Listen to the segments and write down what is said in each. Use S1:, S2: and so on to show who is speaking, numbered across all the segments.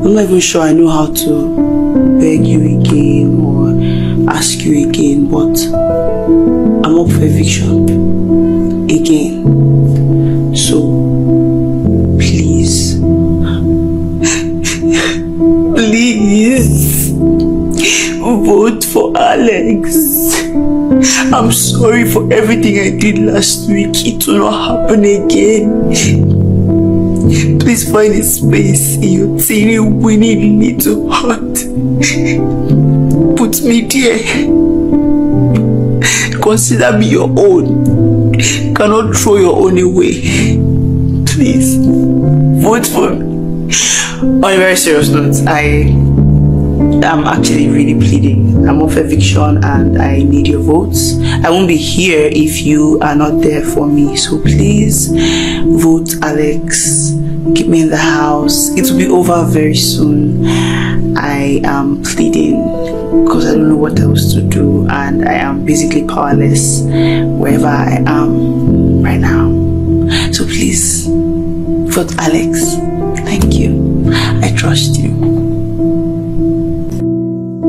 S1: I'm not even sure I know how to beg you again or ask you again, but I'm up for eviction again. So please, please vote for Alex. I'm sorry for everything I did last week. It will not happen again. Please find a space in your teeny winning little heart. Put me there. Consider me your own. Cannot throw your own away. Please, vote for me. On a very serious note, I'm actually really pleading. I'm off eviction and I need your votes. I won't be here if you are not there for me. So please vote Alex. Keep me in the house. It will be over very soon. I am pleading because I don't know what else to do, and I am basically powerless wherever I am right now. So please vote Alex. Thank you. I trust you.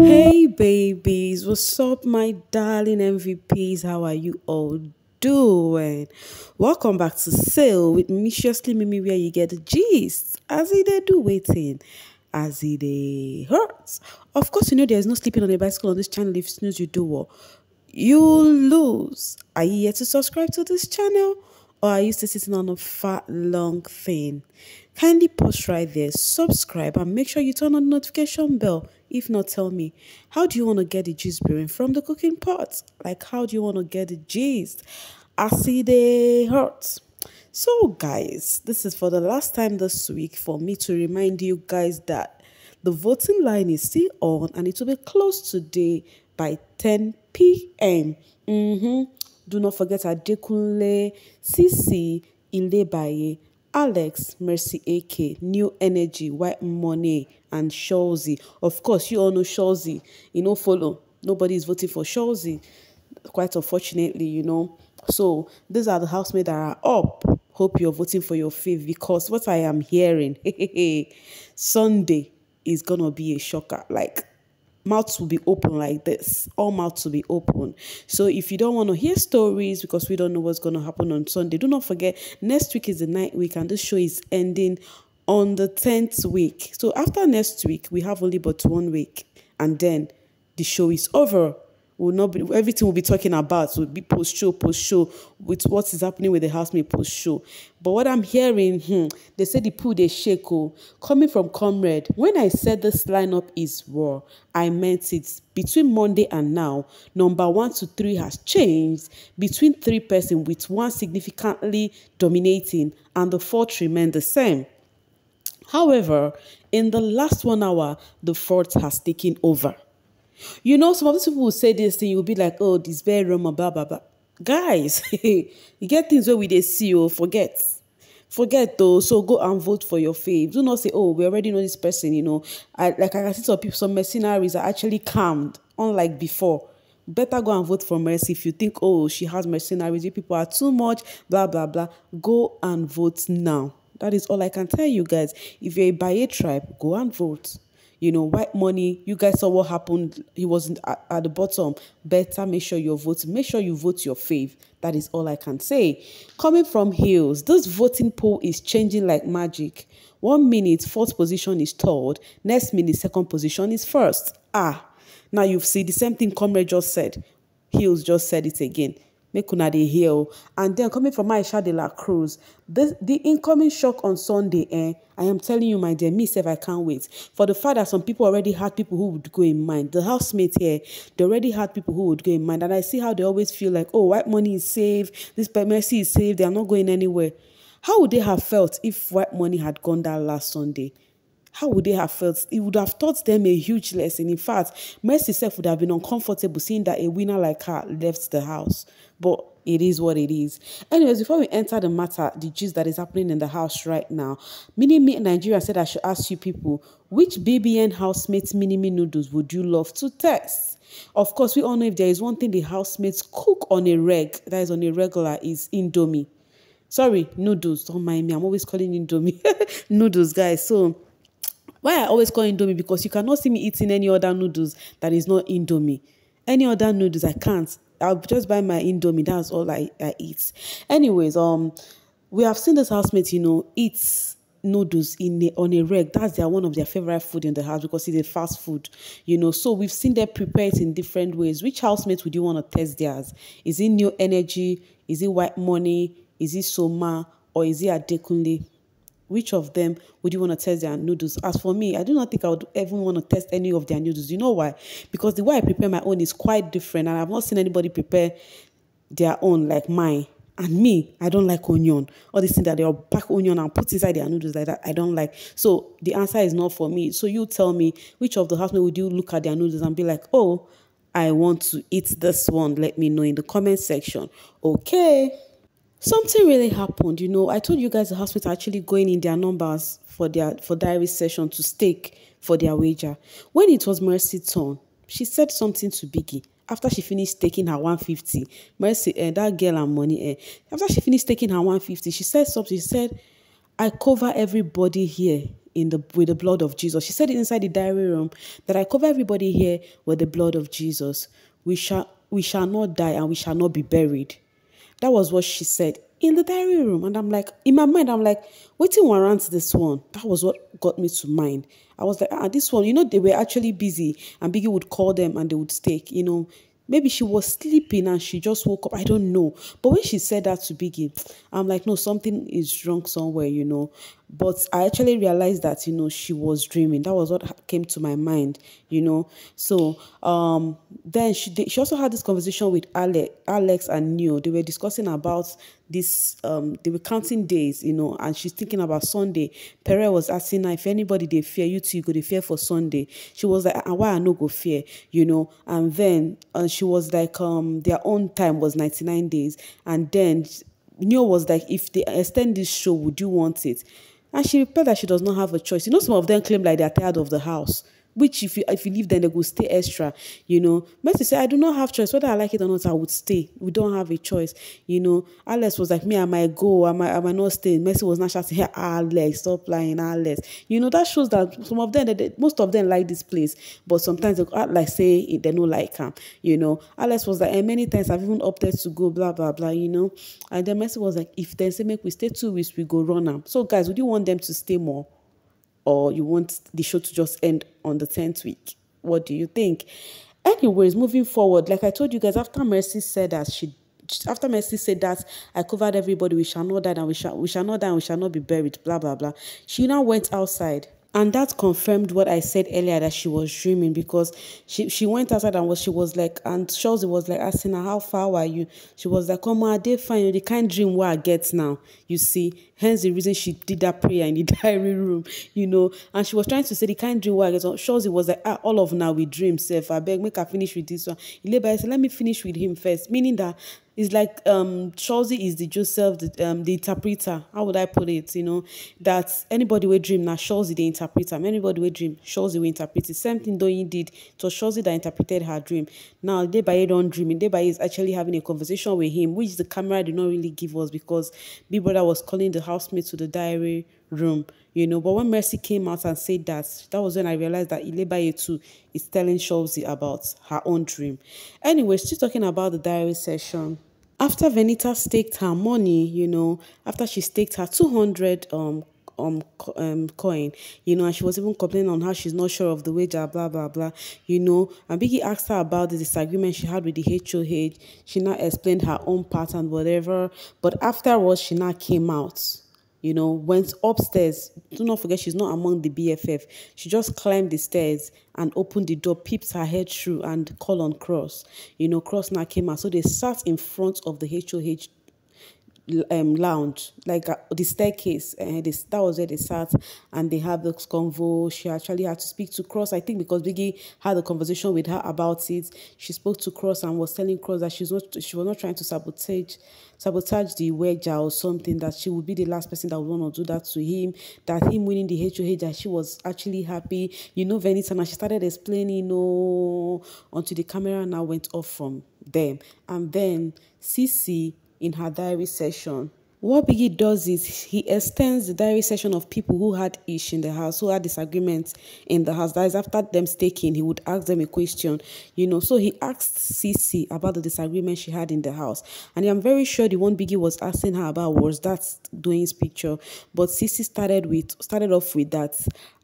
S2: Hey babies, what's up my darling MVPs? How are you all doing? Welcome back to Sail with Mischiously Mimi, where you get the gist as they do waiting, as they hurts. Of course, you know there's no sleeping on a bicycle on this channel. If snooze you do what you'll lose. Are you yet to subscribe to this channel, or are you still sitting on a fat long thing? Kindly pause right there, subscribe, and make sure you turn on the notification bell. If not, tell me, how do you want to get the gist brewing from the cooking pot? Like, how do you want to get the gist? I see they hurt. So, guys, this is for the last time this week for me to remind you guys that the voting line is still on and it will be closed today by 10 p.m. Do not forget Adekunle, Sisi, Ilebaye, Alex, Mercy AK, New Energy, White Money, and Shawzy. Of course, you all know Shawzy. You know, follow. Nobody is voting for Shawzy. Quite unfortunately, you know. So, these are the housemates that are up. Hope you're voting for your fave, because what I am hearing, Sunday is going to be a shocker. Like, mouths will be open like this. All mouths will be open. So if you don't want to hear stories because we don't know what's going to happen on Sunday, do not forget, next week is the 9th week and this show is ending on the 10th week. So after next week, we have only but 1 week and then the show is over. Will not be, everything we'll be talking about will be post-show with what is happening with the housemate post-show. But what I'm hearing, they say the poo they shake. Coming from Comrade, when I said this lineup is raw, I meant it. Between Monday and now, number 1 to 3 has changed between 3 persons, with 1 significantly dominating and the 4th remain the same. However, in the last 1 hour, the 4th has taken over. You know, some of these people will say this thing, you'll be like, oh, this very Roma, blah, blah, blah. Guys, you get things where we they see, forget. Forget though, so go and vote for your fave. Do not say, oh, we already know this person, you know. I can see some people, some mercenaries are actually calmed, unlike before. Better go and vote for Mercy. If you think, oh, she has mercenaries, you people are too much, blah, blah, blah. Go and vote now. That is all I can tell you guys. If you're a Baye tribe, go and vote. You know, White Money, you guys saw what happened. He was at the bottom. Better make sure you're voting. Make sure you vote your fave. That is all I can say. Coming from Hills, this voting poll is changing like magic. 1 minute, 4th position is 3rd. Next minute, 2nd position is 1st. Now you've seen the same thing Comrade just said. Hills just said it again. Make una dey hear. And then coming from Aisha de la Cruz, the incoming shock on Sunday, I am telling you, my dear, me self, I can't wait. For the fact that some people already had people who would go in mind. The housemate here, they already had people who would go in mind. And I see how they always feel like, oh, White Money is safe, this Mercy is safe, they are not going anywhere. How would they have felt if White Money had gone that last Sunday? How would they have felt? It would have taught them a huge lesson. In fact, Mercy self would have been uncomfortable seeing that a winner like her left the house. But it is what it is. Anyways, before we enter the matter, the gist that is happening in the house right now, Mini-Me Nigeria said I should ask you people, which BBN housemates Mini-Me noodles would you love to test? Of course, we all know if there is one thing the housemates cook on a that is on a regular, is Indomie. Sorry, noodles. Don't mind me. I'm always calling Indomie. Noodles, guys. So, Why I always call Indomie? Because you cannot see me eating any other noodles that is not Indomie. Any other noodles I can't. I'll just buy my Indomie. That's all I eat. Anyways, we have seen this housemate, eat noodles on a reg. That's one of their favorite food in the house because it's a fast food, So we've seen them prepare it in different ways. Which housemate would you want to test theirs? Is it New Energy? Is it White Money? Is it Soma? Or is it Adekunle? Which of them would you want to test their noodles? As for me, I do not think I would ever want to test any of their noodles. You know why? Because the way I prepare my own is quite different, and I've not seen anybody prepare their own like mine. And me, I don't like onion. All these things that they'll pack onion and put inside their noodles like that, I don't like. So the answer is not for me. So you tell me, which of the housemates would you look at their noodles and be like, oh, I want to eat this one. Let me know in the comment section. Okay. Something really happened, I told you guys the hospital are actually going in their numbers for diary session to stake for their wager. When it was Mercy's turn, she said something to Biggie after she finished taking her 150. Mercy, that girl and money. After she finished taking her 150, she said something. She said, I cover everybody here with the blood of Jesus. She said it inside the diary room that I cover everybody here with the blood of Jesus. We shall not die and we shall not be buried. That was what she said in the diary room. And I'm like, in my mind, I'm like, waiting warrants this one. That was what got me to mind. I was like, this one, they were actually busy. And Biggie would call them and they would stake, Maybe she was sleeping and she just woke up. I don't know. But when she said that to Biggie, I'm like, no, something is wrong somewhere, But I actually realized that, she was dreaming. That was what came to my mind, So then she also had this conversation with Alex and Neo. They were discussing about this, they were counting days, and she's thinking about Sunday. Pere was asking her if anybody they fear, you two, you go to fear for Sunday. She was like, why I no go fear, And then she was like, their own time was 99 days. And then Neo was like, if they extend this show, would you want it? And she replied that she does not have a choice. Some of them claim like they're tired of the house. Which if you leave them, they will stay extra, Mercy said, I do not have choice. Whether I like it or not, I would stay. We don't have a choice, Alex was like, me, I might go, I might not stay. Mercy was not shouting, hey, Alex, stop lying, Alex. That shows that some of them, most of them like this place, but sometimes they act like say they don't like her, Alex was like, and many times I've even opted to go, blah, blah, blah, And then Mercy was like, if they say make we stay 2 weeks, we go run them. So guys, would you want them to stay more? Or you want the show to just end on the 10th week? What do you think? Anyways, moving forward, like I told you guys, after Mercy said that I covered everybody, we shall not die and we shall not die and we shall not be buried, blah, blah, blah. She now went outside. And that confirmed what I said earlier, that she was dreaming, because she went outside and she was like, and Chelsea was like asking her, how far were you? She was like, come on, they fine, the kind dream where I get now, you see. Hence the reason she did that prayer in the diary room, And she was trying to say the kind dream where I get. Chelsea was like, all of now we dream, self. I beg, make her finish with this one. I said, let me finish with him first. Meaning that it's like Chelsea is the Joseph, the interpreter. How would I put it? That anybody will dream now, Chelsea the interpreter. Anybody will dream, Chelsea will interpret it. Same thing Doyin did. It was Chelsea that interpreted her dream. Now Debaye don't dream. Debaye is actually having a conversation with him, which the camera did not really give us, because Big Brother was calling the housemaid to the diary room, But when Mercy came out and said that was when I realized that Ilebaye too is telling Chelsea about her own dream. Anyway, still talking about the diary session. After Venita staked her money, after she staked her 200 coin, and she was even complaining on how she's not sure of the wager, blah, blah, blah, and Biggie asked her about the disagreement she had with the HOH. She now explained her own part and whatever, but afterwards, she now came out. Went upstairs. Do not forget, she's not among the BFF. She just climbed the stairs and opened the door, peeped her head through, and called on Cross. Cross now came out. So they sat in front of the HOH lounge, like the staircase. That was where they sat, and they had this convo. She actually had to speak to Cross, I think, because Biggie had a conversation with her about it. She spoke to Cross and was telling Cross that she was not trying to sabotage the wager or something, that she would be the last person that would want to do that to him, that him winning the HOH, that she was actually happy. Venita, and she started explaining, until the camera now went off from them. And then Cece, in her diary session, What Biggie does is he extends the diary session of people who had ish in the house, who had disagreements in the house. That is, after them staking, he would ask them a question, So he asked Cece about the disagreement she had in the house. And I'm very sure the one Biggie was asking her about was that Doyin's picture. But Cece started off with that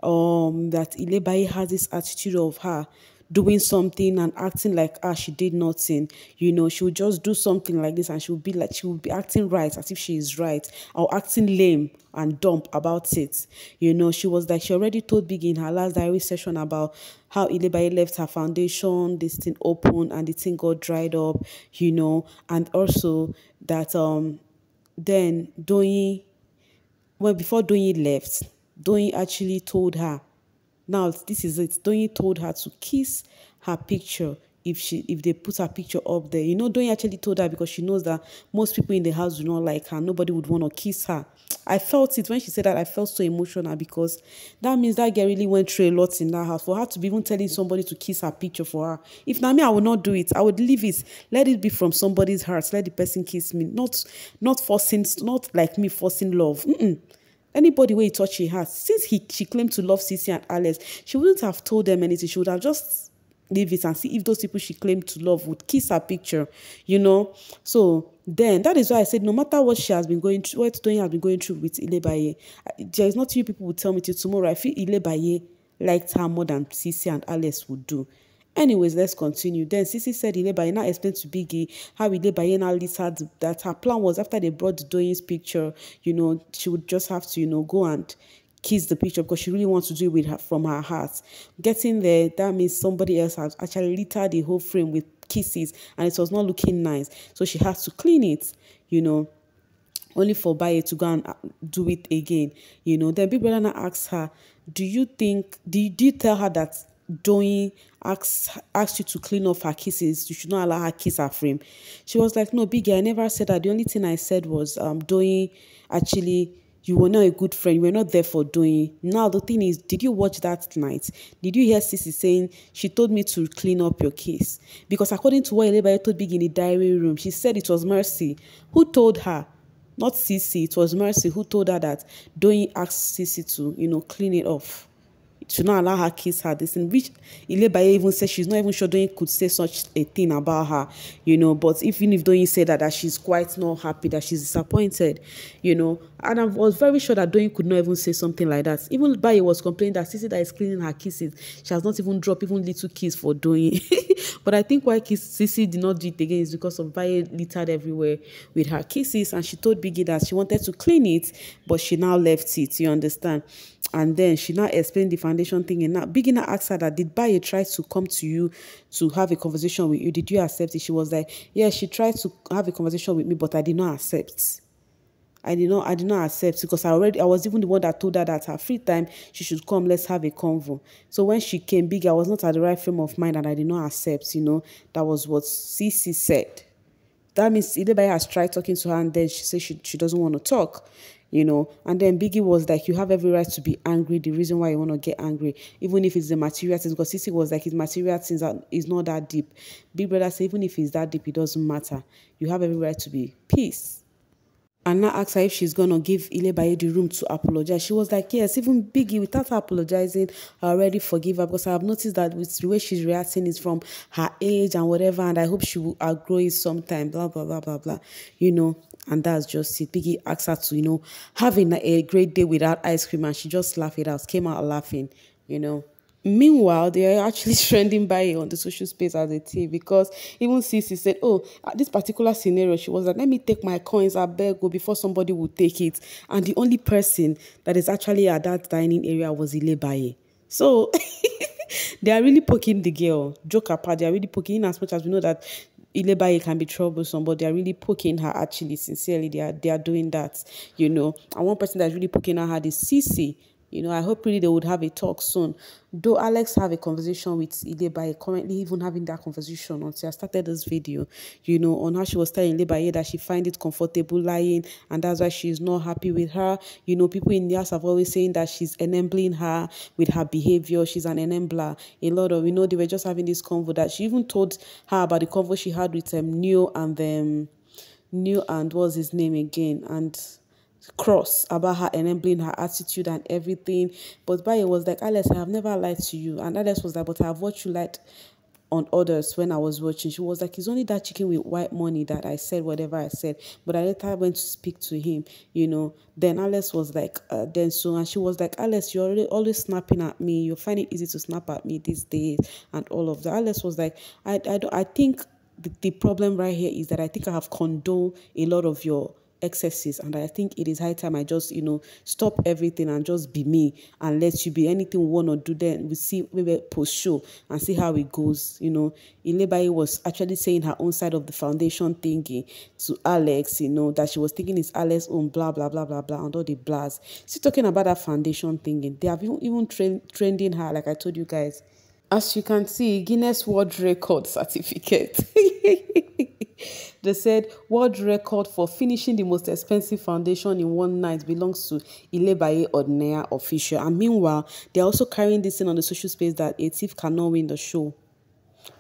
S2: Ilebaye has this attitude of her doing something and acting like she did nothing. She would just do something like this and she would be acting right as if she is right, or acting lame and dumb about it. She was like, she already told Biggie in her last diary session about how Ilebaye left her foundation, this thing open and the thing got dried up, and also that then Doyin, well, before Doyin left, Doyin actually told her, now this is it. Doyin told her to kiss her picture if they put her picture up there. Doyin actually told her because she knows that most people in the house do not like her. Nobody would want to kiss her. I felt it when she said that. I felt so emotional because that means that girl really went through a lot in that house. For her to be even telling somebody to kiss her picture for her. If not me, I would not do it. I would leave it. Let it be from somebody's heart. Let the person kiss me. Not forcing, not like me forcing love. Anybody where he touch she has. Since she claimed to love Cece and Alex, she wouldn't have told them anything. She would have just leave it and see if those people she claimed to love would kiss her picture, So then that is why I said no matter what she has been going through, what Doyin has been going through with Ilebaye, there is not you people will tell me till tomorrow. I feel Ilebaye liked her more than Cece and Alex would do. Anyways, let's continue. Then Cece said Ilebaye now explained to Biggie how Ilebaye now listed that her plan was after they brought Doyin's picture, she would just have to, go and kiss the picture because she really wants to do it with her from her heart. Getting there, that means somebody else has actually littered the whole frame with kisses and it was not looking nice. So she has to clean it, only for Baye to go and do it again. Then Big Brother now asks her, do you tell her that Doyin asked you to clean off her kisses, you should not allow her kiss her frame? She was like, no, Biggie, I never said that. The only thing I said was Doyin, actually, you were not a good friend. You were not there for Doyin. Now, the thing is, did you watch that night? Did you hear Cece saying, she told me to clean up your kiss? Because according to what Ilebaye told Biggie in the diary room, she said it was Mercy who told her, not Cece, it was Mercy who told her that Doyin asked Cece to, clean it off. Should not allow her kiss her. This in which Ilebaye even said she's not even sure Doyin could say such a thing about her, But even if Doyin said that she's quite not happy, that she's disappointed, And I was very sure that Doyin could not even say something like that. Even Baye was complaining that Cece that is cleaning her kisses, she has not even dropped even little kiss for Doyin. But I think why Cece did not do it again is because of Baye littered everywhere with her kisses, and she told Biggie that she wanted to clean it, but she now left it. You understand? And then she now explained the foundation thing. And now Biggie now asked her that, did Baye try to come to you to have a conversation with you? Did you accept it? She was like, yeah, she tried to have a conversation with me, but I did not accept. I did not accept because I was even the one that told her that her free time she should come, let's have a convo. So when she came, Biggie, I was not at the right frame of mind and I did not accept, That was what Cece said. That means Ilebaye has tried talking to her and then she said she doesn't want to talk, And then Biggie was like, you have every right to be angry. The reason why you want to get angry, even if it's the material things, because Cece was like, his material things is not that deep. Big Brother said, even if it's that deep, it doesn't matter. You have every right to be peace. And now asked her if she's going to give Ilebaye the room to apologize. She was like, yes, even Biggie, without her apologizing, I already forgive her because I have noticed that with the way she's reacting is from her age and whatever, and I hope she will outgrow it sometime, blah, blah, blah, blah, blah, And that's just it. Biggie asked her to, have a great day without ice cream, and she just laughed it out, came out laughing, Meanwhile, they are actually trending by on the social space as a tea because even Cece said, oh, at this particular scenario, she was like, let me take my coins, I beg, go before somebody would take it. And the only person that is actually at that dining area was Ilebaye. So they are really poking the girl. Joke apart, they are really poking in as much as we know that Ilebaye can be troublesome, but they are really poking her actually, sincerely. They are doing that, And one person that's really poking her hard is Cece. I hope really they would have a talk soon. Though Alex have a conversation with Ilebaye, currently even having that conversation until I started this video, on how she was telling Ilebaye that she find it comfortable lying and that's why she's not happy with her. People in the house have always saying that she's enabling her with her behavior. She's an enabler. A lot of, they were just having this convo that she even told her about the convo she had with Neo and knew and what's his name again, and cross about her enabling her attitude and everything. But Baye was like, Alex, I have never lied to you. And Alex was like, but I have watched you lie on others when I was watching. She was like, it's only that chicken with white money that I said whatever I said. But I later went to speak to him, you know. Then Alex was like, then so, and she was like, Alex, you're always snapping at me. You find it easy to snap at me these days and all of that. Alex was like, I think the problem right here is that I think I have condoned a lot of your excesses, and I think it is high time I just, you know, stop everything and just be me and let you be anything we want to do. Then we see maybe post show and see how it goes. You know, Ilebaye was actually saying her own side of the foundation thingy to Alex, you know, that she was thinking it's Alex's own blah blah blah blah blah and all the blahs. Still talking about that foundation thingy. They have even trending her, like I told you guys. As you can see, Guinness World Record certificate. They said world record for finishing the most expensive foundation in one night belongs to Ilebaye Ordinary official. And meanwhile, they're also carrying this in on the social space that a thief cannot win the show.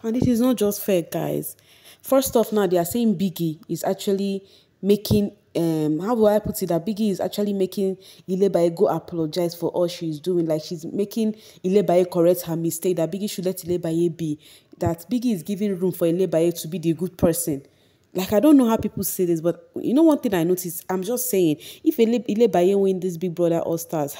S2: And it is not just fair, guys. First off, now they are saying Biggie is actually making how do I put it, that Biggie is actually making Ilebaye go apologize for all she's doing. Like, she's making Ilebaye correct her mistake, that Biggie should let Ilebaye be. That Biggie is giving room for Ilebaye to be the good person. Like, I don't know how people say this, but you know one thing I noticed? I'm just saying, if Ilebaye win this Big Brother All Stars,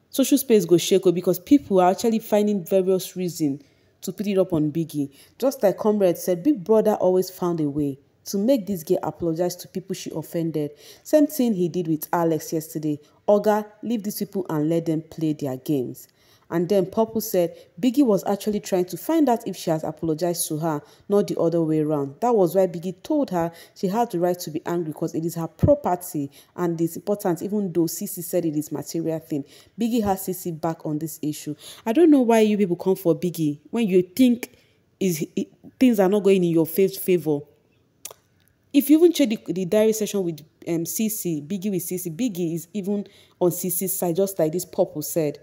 S2: social space go shake because people are actually finding various reasons to put it up on Biggie. Just like Comrade said, Big Brother always found a way to make this girl apologize to people she offended. Same thing he did with Alex yesterday. Oga, leave these people and let them play their games. And then Purple said Biggie was actually trying to find out if she has apologized to her, not the other way around. That was why Biggie told her she had the right to be angry because it is her property and it's important, even though Sisi said it is material thing. Biggie has Sisi back on this issue. I don't know why you people come for Biggie when you think things are not going in your favor. If you even check the diary session with Sisi, Biggie with Sisi, Biggie is even on Sisi's side, just like this Purple said.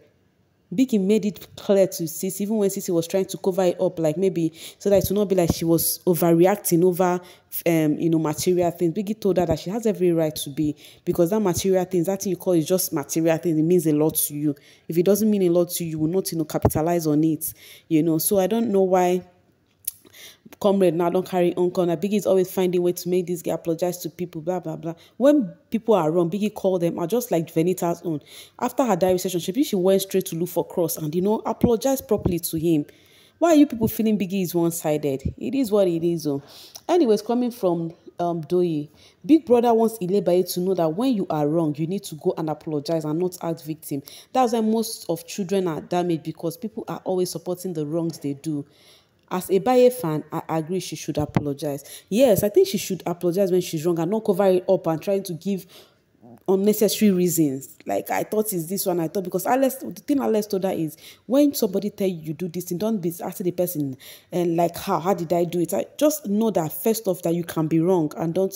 S2: Biggie made it clear to Sisi, even when Sisi was trying to cover it up, like maybe so that it would not be like she was overreacting over, material things. Biggie told her that she has every right to be, because that material things, that thing you call is just material things. It means a lot to you. If it doesn't mean a lot to you, you will not, capitalize on it. So I don't know why Comrade now don't carry on corner. Biggie is always finding way to make this guy apologize to people, blah blah blah. When people are wrong, Biggie called them out, just like Venita's own. After her diary session, she went straight to look for Cross and apologize properly to him. Why are you people feeling Biggie is one-sided? It is what it is. Oh. Anyways, coming from Doyin, Big Brother wants Ilebaye to know that when you are wrong, you need to go and apologize and not act victim. That's why most of children are damaged, because people are always supporting the wrongs they do. As a Baye fan, I agree she should apologize. Yes, I think she should apologize when she's wrong and not cover it up and trying to give unnecessary reasons. Like, I thought it's this one, because the thing Alex told her is, when somebody tell you do this thing, don't be asking the person and like, how did I do it? Just know that first off that you can be wrong and don't,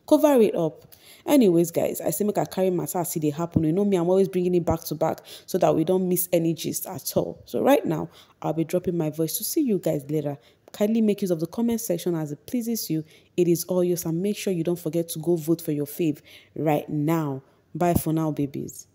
S2: cover it up. Anyways, guys, I say make I carry matter as they happen. You know me, I'm always bringing it back to back so that we don't miss any gist at all. So right now, I'll be dropping my voice to see you guys later. Kindly make use of the comment section as it pleases you. It is all yours, and make sure you don't forget to go vote for your fave right now. Bye for now, babies.